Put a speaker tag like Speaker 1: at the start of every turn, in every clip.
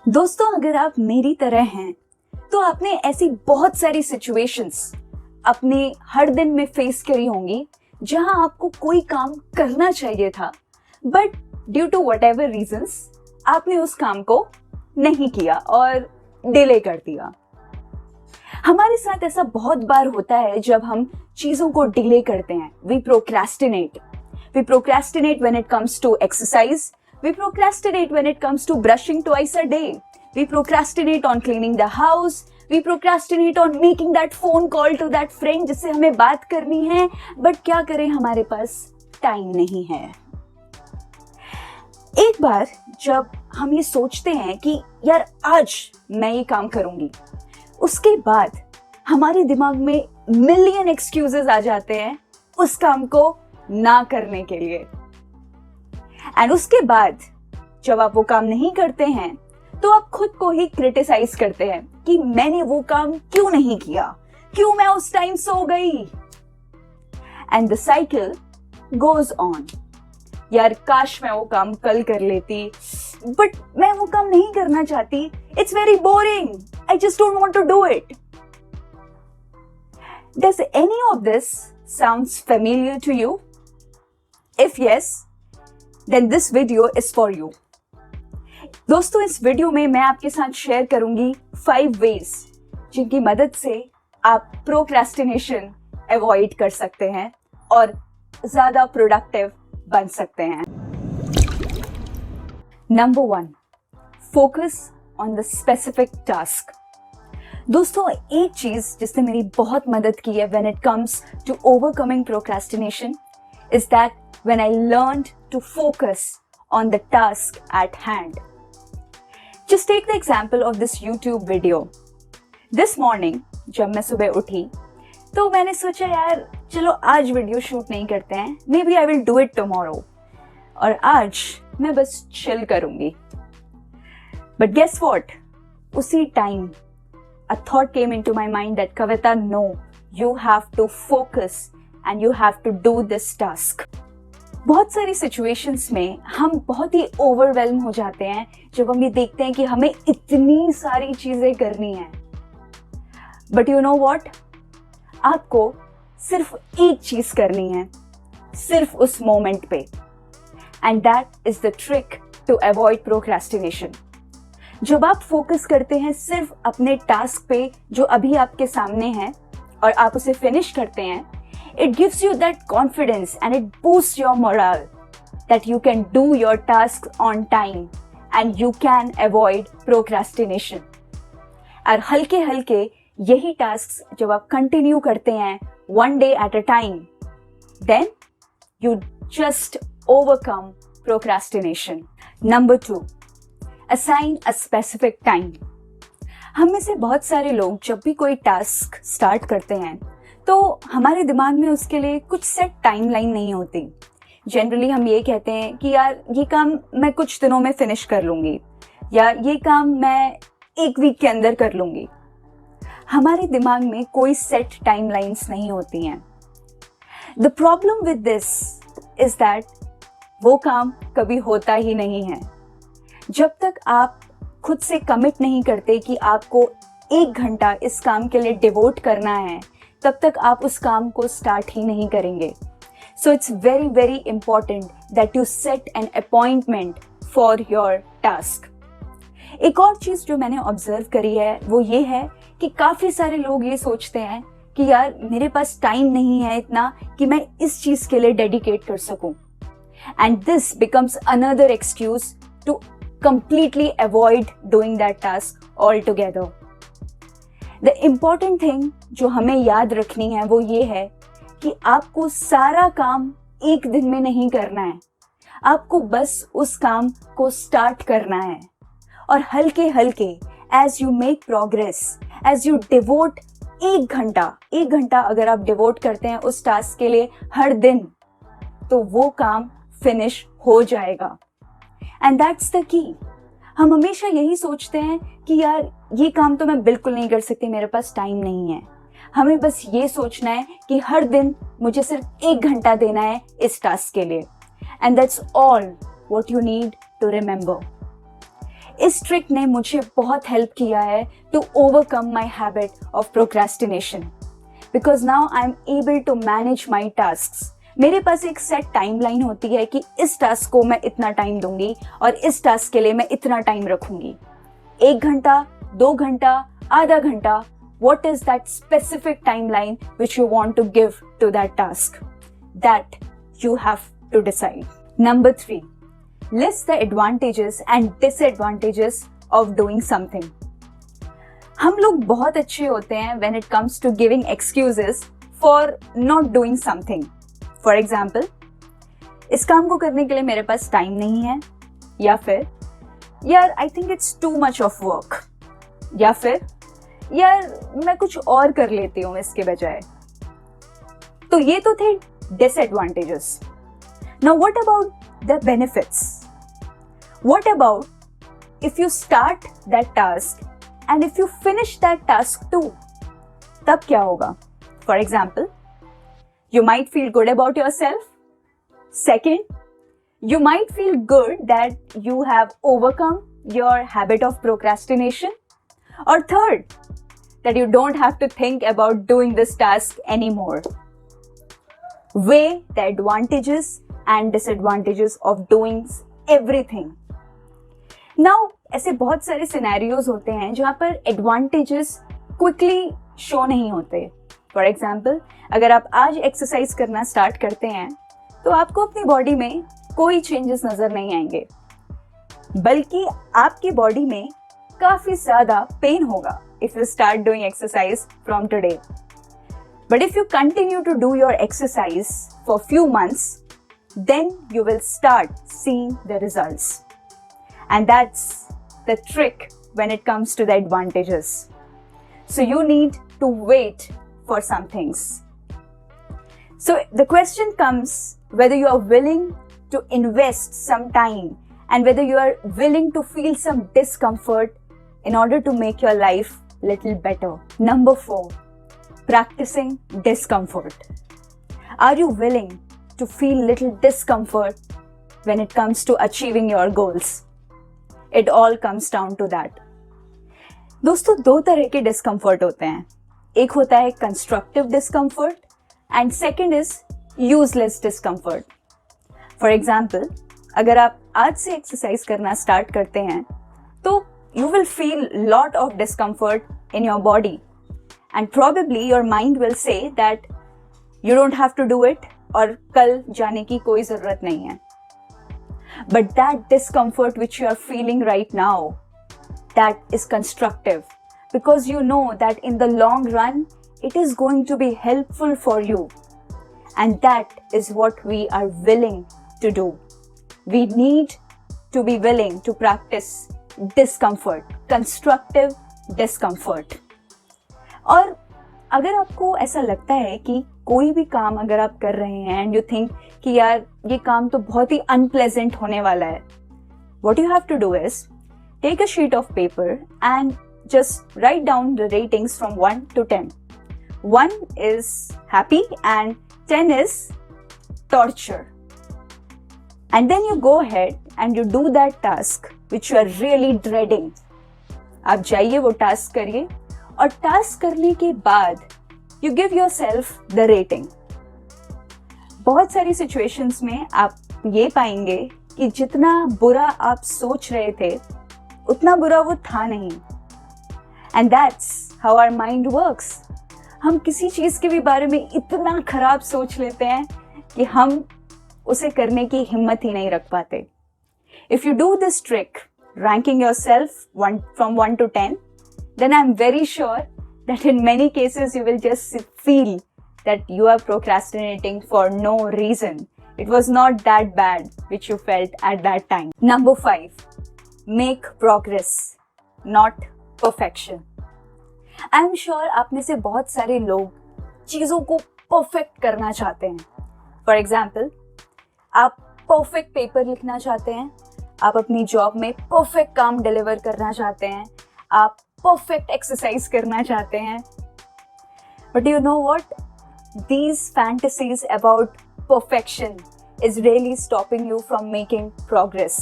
Speaker 1: दोस्तों, अगर आप मेरी तरह हैं तो आपने ऐसी बहुत सारी सिचुएशंस अपने हर दिन में फेस करी होंगी जहां आपको कोई काम करना चाहिए था, but due to whatever reasons आपने उस काम को नहीं किया और डिले कर दिया। हमारे साथ ऐसा बहुत बार होता है जब हम चीजों को डिले करते हैं। We procrastinate when it comes to exercise, we procrastinate when it comes to brushing twice a day, we procrastinate on cleaning the house, we procrastinate on making that phone call to that friend जिससे हमें बात करनी है, but क्या करें, हमारे पास time नहीं है। एक बार जब हम ये सोचते हैं कि यार आज मैं ये काम करूंगी, उसके बाद हमारे दिमाग में मिलियन एक्सक्यूजेस आ जाते हैं उस काम को ना करने के लिए। एंड उसके बाद जब आप वो काम नहीं करते हैं तो आप खुद को ही क्रिटिसाइज करते हैं कि मैंने वो काम क्यों नहीं किया, क्यों मैं उस टाइम सो गई। And the cycle goes on. यार काश मैं वो काम कल कर लेती, बट मैं वो काम नहीं करना चाहती, it's very boring, I just don't want to do it. Does any of this sounds familiar to you? If yes, then this video is for you। दोस्तों, इस वीडियो में मैं आपके साथ शेयर करूंगी 5 ways जिनकी मदद से आप प्रोक्रेस्टिनेशन अवॉइड कर सकते हैं और ज्यादा प्रोडक्टिव बन सकते हैं। Number 1, focus on the specific task. दोस्तों, एक चीज जिसने मेरी बहुत मदद की है when it comes to overcoming procrastination is that when I learned to focus on the task at hand. Just take the example of this YouTube video. This morning, जब मैं सुबह उठी तो मैंने सोचा यार चलो आज वीडियो शूट नहीं करते हैं, maybe I will do it tomorrow। और आज मैं बस chill करूंगी। But guess what? उसी time a thought came into my mind that Kavita, no, you have to focus and you have to do this task। बहुत सारी situations में हम बहुत ही ओवरवेल्म हो जाते हैं जब हम ये देखते हैं कि हमें इतनी सारी चीजें करनी है। बट यू नो व्हाट, आपको सिर्फ एक चीज करनी है, सिर्फ उस मोमेंट पे। And that is the trick to avoid procrastination. जब आप फोकस करते हैं सिर्फ अपने टास्क पे जो अभी आपके सामने है और आप उसे फिनिश करते हैं, it gives you that confidence and it boosts your morale that you can do your tasks on time and you can avoid procrastination। और हल्के हल्के यही टास्क्स जब आप कंटिन्यू करते हैं one day at a time, then you just overcome procrastination। Number 2, assign a specific time। हम में से बहुत सारे लोग जब भी कोई टास्क स्टार्ट करते हैं तो हमारे दिमाग में उसके लिए कुछ सेट टाइमलाइन नहीं होती। जनरली हम ये कहते हैं कि यार ये काम मैं कुछ दिनों में फिनिश कर लूंगी या ये काम मैं 1 वीक के अंदर कर लूंगी। हमारे दिमाग में कोई सेट टाइमलाइंस नहीं होती हैं। The problem with this is that वो काम कभी होता ही नहीं है। जब तक आप खुद से कमिट नहीं करते कि आपको 1 घंटा इस काम के लिए डिवोट करना है, तब तक आप उस काम को स्टार्ट ही नहीं करेंगे। So it's very very important that you set an appointment for your task. एक और चीज जो मैंने ऑब्जर्व करी है वो ये है कि काफी सारे लोग ये सोचते हैं कि यार मेरे पास टाइम नहीं है इतना कि मैं इस चीज के लिए डेडिकेट कर सकूं। And this becomes another excuse to completely avoid doing that task altogether. The important thing जो हमें याद रखनी है वो ये है कि आपको सारा काम एक दिन में नहीं करना है, आपको बस उस काम को स्टार्ट करना है। और हल्के हल्के as you make progress, as you devote 1 घंटा अगर आप डिवोट करते हैं उस टास्क के लिए हर दिन, तो वो काम फिनिश हो जाएगा। And that's the key. हम हमेशा यही सोचते हैं कि यार ये काम तो मैं बिल्कुल नहीं कर सकती, मेरे पास टाइम नहीं है। हमें बस ये सोचना है कि हर दिन मुझे सिर्फ 1 घंटा देना है इस टास्क के लिए। And that's all what you need to remember. इस ट्रिक ने मुझे बहुत हेल्प किया है to overcome my habit of procrastination, because now I am able to manage my task. मेरे पास एक सेट टाइमलाइन होती है कि इस टास्क को मैं इतना टाइम दूंगी और इस टास्क के लिए मैं इतना टाइम रखूंगी। 1 घंटा, 2 घंटा, आधा घंटा, what is that specific timeline which you want to give to that task? That you have to decide. Number 3, list the advantages and disadvantages of doing something. हम लोग बहुत अच्छे होते हैं when it comes to giving excuses for not doing something. For example, इस काम को करने के लिए मेरे पास टाइम नहीं है, या फिर यार I think it's too much of work, या फिर यार मैं कुछ और कर लेती हूँ इसके बजाय। तो ये तो थे disadvantages. Now what about the benefits? What about if you start that task and if you finish that task too? तब क्या होगा? For example, you might feel good about yourself. Second, you might feel good that you have overcome your habit of procrastination. Or third, that you don't have to think about doing this task anymore. Weigh the advantages and disadvantages of doing everything. Now, ऐसे बहुत सारे scenarios होते हैं जहाँ पर advantages quickly show नहीं होते। For example, अगर आप आज एक्सरसाइज करना स्टार्ट करते हैं तो आपको अपनी बॉडी में कोई चेंजेस नजर नहीं आएंगे, बल्कि आपकी बॉडी में काफी ज्यादा पेन होगा if you start doing exercise from today. But if you continue to do your exercise for few months, then you will start seeing the results. And that's the trick when it comes to the advantages. So you need to wait for some things. So the question comes whether you are willing to invest some time and whether you are willing to feel some discomfort in order to make your life little better. Number 4, practicing discomfort. Are you willing to feel little discomfort when it comes to achieving your goals? It all comes down to that. दोस्तों, 2 तरह के discomfort होते हैं। एक होता है constructive discomfort and second is useless discomfort. For example, अगर आप आज से एक्सरसाइज करना स्टार्ट करते हैं तो you will feel lot of discomfort in your body and probably your mind will say that you don't have to do it और कल जाने की कोई जरूरत नहीं है। But that discomfort which you are feeling right now, that is constructive because you know that in the long run it is going to be helpful for you, and that is what we are willing to do. We need to be willing to practice discomfort, constructive discomfort. और अगर आपको ऐसा लगता है कि कोई भी काम अगर आप कर रहे हैं एंड यू थिंक कि यार ये काम तो बहुत ही अनप्लेजेंट होने वाला है, what you have to do is take a sheet of paper and just write down the ratings from 1 to 10. 1 is happy and 10 is torture. And then you go ahead and you do that task which you are really dreading. आप जाइए वो task करिए और task करने के बाद you give yourself the rating. बहुत सारी सिचुएशंस में आप ये पाएंगे कि जितना बुरा आप सोच रहे थे उतना बुरा वो था नहीं. And that's how our mind works. हम किसी चीज के भी बारे में इतना खराब सोच लेते हैं कि हम उसे करने की हिम्मत ही नहीं रख पाते. If you do this trick, ranking yourself from 1 to 10, then I'm very sure that in many cases you will just feel that you are procrastinating for no reason. It was not that bad which you felt at that time. Number 5, make progress, not perfection. I'm sure आप में से बहुत सारे लोग चीजों को perfect करना चाहते हैं. For example, आप परफेक्ट पेपर लिखना चाहते हैं, आप अपनी जॉब में परफेक्ट काम डिलीवर करना चाहते हैं, आप परफेक्ट एक्सरसाइज करना चाहते हैं. But you know what, these fantasies about perfection is really stopping you from making progress.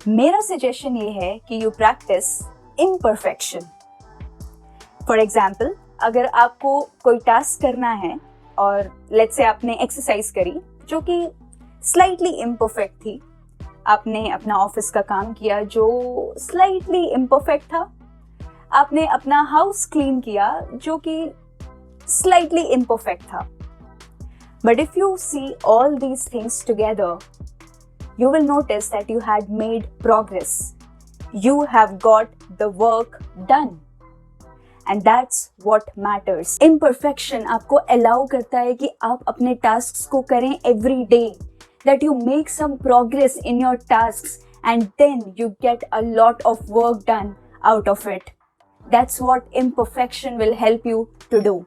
Speaker 1: मेरा सजेशन ये है कि you practice imperfection. For example, अगर आपको कोई टास्क करना है और लेट्स से आपने एक्सरसाइज करी जो कि स्लाइटली इम्परफेक्ट थी, आपने अपना ऑफिस का काम किया जो स्लाइटली इम्परफेक्ट था, आपने अपना हाउस क्लीन किया जो कि स्लाइटली इम्परफेक्ट था, but if you see all these things together, you will notice that you had made progress. You have got the work done. And that's what matters. Imperfection आपको allow करता है कि आप अपने tasks को करें every day. That you make some progress in your tasks and then you get a lot of work done out of it. That's what imperfection will help you to do.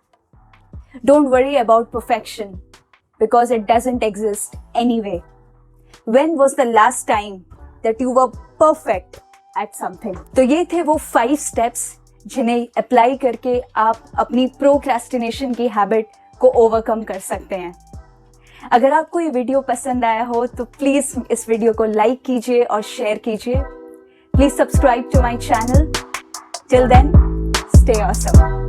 Speaker 1: Don't worry about perfection because it doesn't exist anyway. When was the last time that you were perfect at something? तो ये थे वो 5 steps जिन्हें apply करके आप अपनी procrastination की habit को ओवरकम कर सकते हैं। अगर आपको ये वीडियो पसंद आया हो तो प्लीज इस वीडियो को लाइक कीजिए और शेयर कीजिए। Please subscribe to my channel. Till then, stay awesome.